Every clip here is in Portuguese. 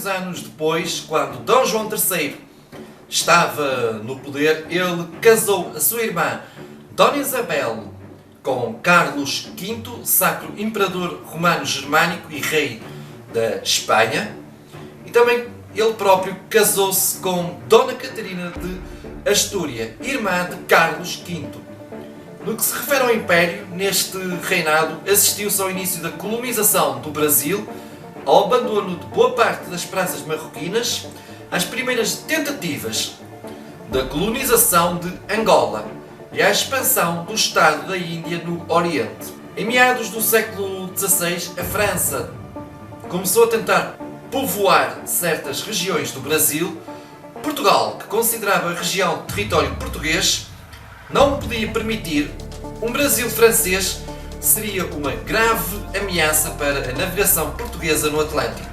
vários anos depois, quando Dom João III estava no poder, ele casou a sua irmã Dona Isabel com Carlos V, Sacro Imperador Romano Germânico e Rei da Espanha. E também ele próprio casou-se com Dona Catarina de Astúria, irmã de Carlos V. No que se refere ao Império, neste reinado assistiu-se ao início da colonização do Brasil, ao abandono de boa parte das praças marroquinas, às primeiras tentativas da colonização de Angola e à expansão do Estado da Índia no Oriente. Em meados do século XVI, a França começou a tentar povoar certas regiões do Brasil. Portugal, que considerava a região território português, não podia permitir um Brasil francês, seria uma grave ameaça para a navegação portuguesa no Atlântico.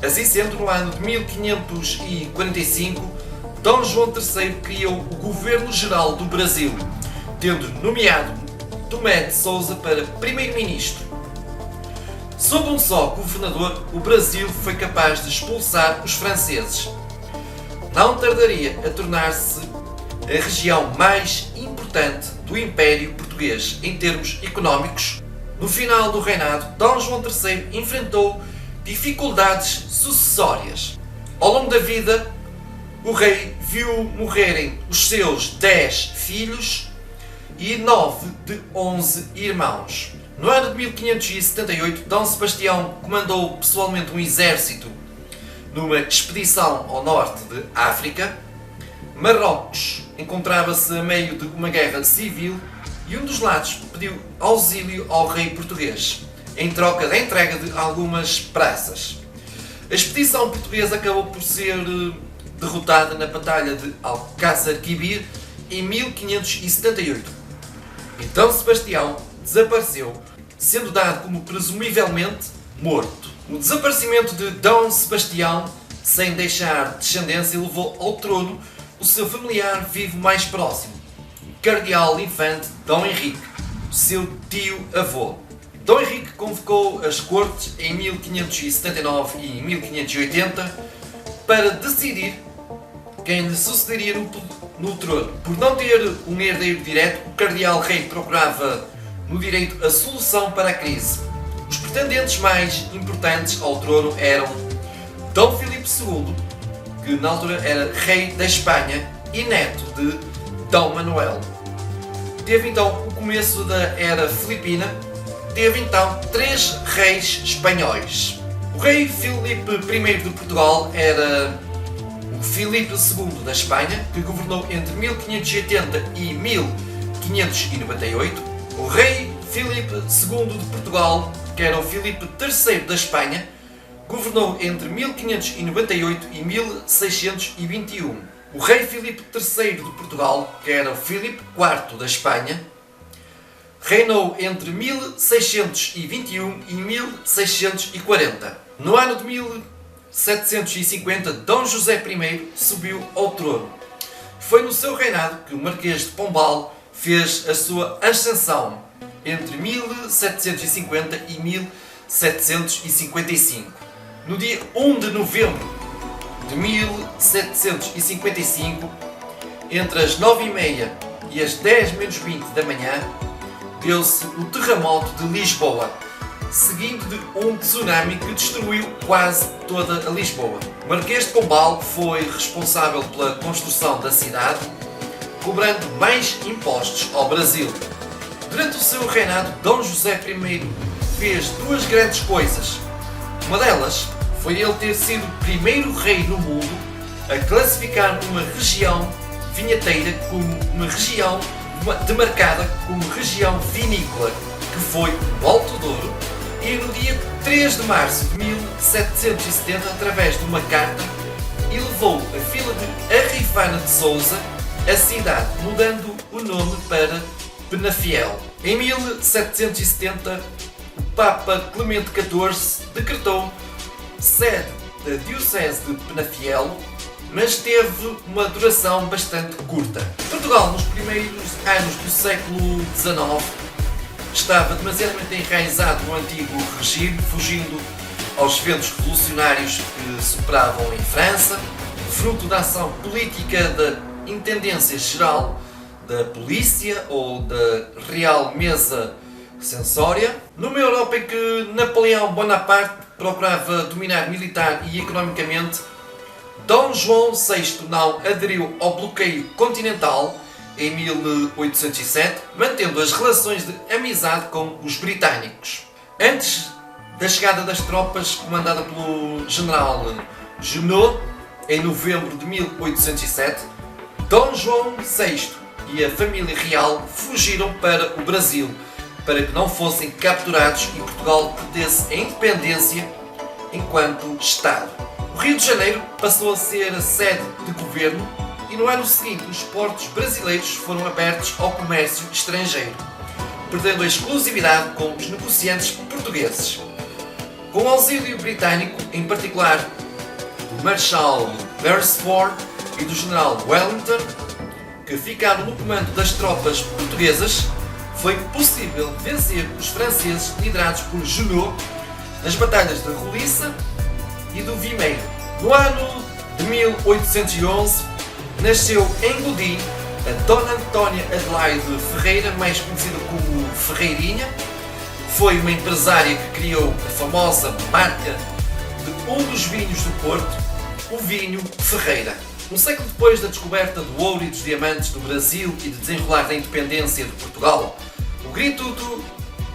Assim sendo, no ano de 1545, Dom João III criou o Governo Geral do Brasil, tendo nomeado Tomé de Sousa para primeiro-ministro. Sob um só governador, o Brasil foi capaz de expulsar os franceses. Não tardaria a tornar-se a região mais importante do Império Português em termos económicos. No final do reinado, Dom João III enfrentou dificuldades sucessórias. Ao longo da vida, o rei viu morrerem os seus 10 filhos e 9 de 11 irmãos. No ano de 1578, Dom Sebastião comandou pessoalmente um exército numa expedição ao norte de África. Marrocos encontrava-se a meio de uma guerra civil e um dos lados pediu auxílio ao rei português, em troca da entrega de algumas praças. A expedição portuguesa acabou por ser derrotada na Batalha de Alcácer Quibir em 1578. E Dom Sebastião desapareceu, sendo dado como presumivelmente morto. O desaparecimento de Dom Sebastião, sem deixar descendência, levou ao trono o seu familiar vivo mais próximo, o cardeal infante Dom Henrique, seu tio-avô. Dom Henrique convocou as cortes em 1579 e 1580 para decidir quem lhe sucederia no trono. Por não ter um herdeiro direto, o cardeal rei procurava no direito a solução para a crise. Os pretendentes mais importantes ao trono eram Dom Filipe II, que na altura era rei da Espanha e neto de Dom Manuel. Teve então o começo da era filipina. Teve então 3 reis espanhóis. O rei Filipe I de Portugal era o Filipe II da Espanha, que governou entre 1580 e 1598. O rei Filipe II de Portugal, que era o Filipe III da Espanha, governou entre 1598 e 1621. O rei Filipe III de Portugal, que era o Filipe IV da Espanha, reinou entre 1621 e 1640. No ano de 1750, Dom José I subiu ao trono. Foi no seu reinado que o Marquês de Pombal fez a sua ascensão entre 1750 e 1755. No dia 1 de novembro de 1755, entre as 9h30 e as 10 menos 20 da manhã, deu-se o terremoto de Lisboa, seguido de um tsunami que destruiu quase toda a Lisboa. O Marquês de Pombal foi responsável pela construção da cidade, cobrando mais impostos ao Brasil. Durante o seu reinado, Dom José I fez 2 grandes coisas. Uma delas foi ele ter sido o primeiro rei no mundo a classificar uma região vinheteira como uma região demarcada como região vinícola, que foi o Alto Douro, e no dia 3 de março de 1770, através de uma carta, elevou a vila de Arrifana de Sousa a cidade, mudando o nome para Penafiel. Em 1770, o Papa Clemente XIV decretou sede da Diocese de Penafiel, mas teve uma duração bastante curta. Portugal, nos primeiros anos do século XIX, estava demasiadamente enraizado no antigo regime, fugindo aos ventos revolucionários que sopravam em França, fruto da ação política da Intendência Geral da Polícia ou da Real Mesa Censória, numa Europa em que Napoleão Bonaparte procurava dominar militar e economicamente, Dom João VI não aderiu ao bloqueio continental em 1807, mantendo as relações de amizade com os britânicos. Antes da chegada das tropas comandada pelo general Junot, em novembro de 1807, Dom João VI e a família real fugiram para o Brasil, para que não fossem capturados e Portugal perdesse a independência enquanto Estado. O Rio de Janeiro passou a ser a sede de governo e no ano seguinte os portos brasileiros foram abertos ao comércio estrangeiro, perdendo a exclusividade com os negociantes portugueses. Com o auxílio britânico, em particular do Marshal Beresford e do General Wellington, que ficaram no comando das tropas portuguesas, foi possível vencer os franceses liderados por Junot nas batalhas de Roliça e do Vimeiro. No ano de 1811, nasceu em Godinho a Dona Antónia Adelaide Ferreira, mais conhecida como Ferreirinha. Foi uma empresária que criou a famosa marca de um dos vinhos do Porto, o vinho Ferreira. Um século depois da descoberta do ouro e dos diamantes do Brasil e de desenrolar da independência de Portugal, o grito do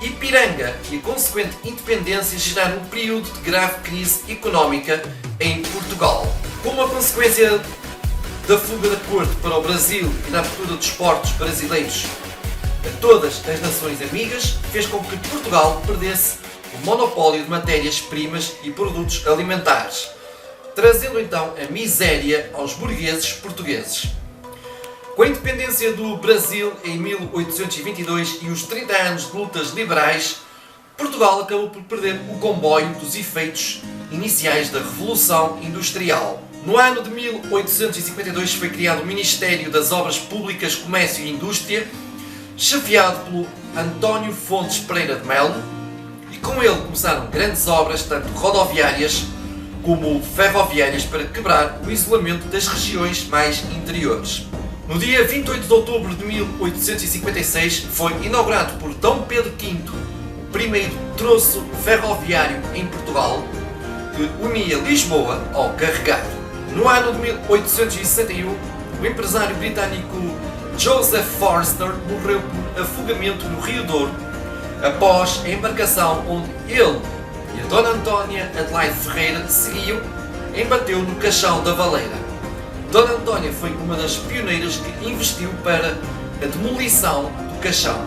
Ipiranga e a consequente independência geraram um período de grave crise económica em Portugal. Como a consequência da fuga da corte para o Brasil e da abertura dos portos brasileiros a todas as nações amigas, fez com que Portugal perdesse o monopólio de matérias-primas e produtos alimentares, trazendo então a miséria aos burgueses portugueses. Com a independência do Brasil em 1822 e os 30 anos de lutas liberais, Portugal acabou por perder o comboio dos efeitos iniciais da Revolução Industrial. No ano de 1852 foi criado o Ministério das Obras Públicas, Comércio e Indústria, chefiado pelo António Fontes Pereira de Melo, e com ele começaram grandes obras, tanto rodoviárias como ferroviárias, para quebrar o isolamento das regiões mais interiores. No dia 28 de outubro de 1856 foi inaugurado por Dom Pedro V o primeiro troço ferroviário em Portugal, que unia Lisboa ao Carregado. No ano de 1861, o empresário britânico Joseph Forster morreu por afogamento no Rio Douro após a embarcação onde ele e a Dona Antónia Adelaide Ferreira seguiam embateu no Caixão da Valeira. Dona Antónia foi uma das pioneiras que investiu para a demolição do caixão.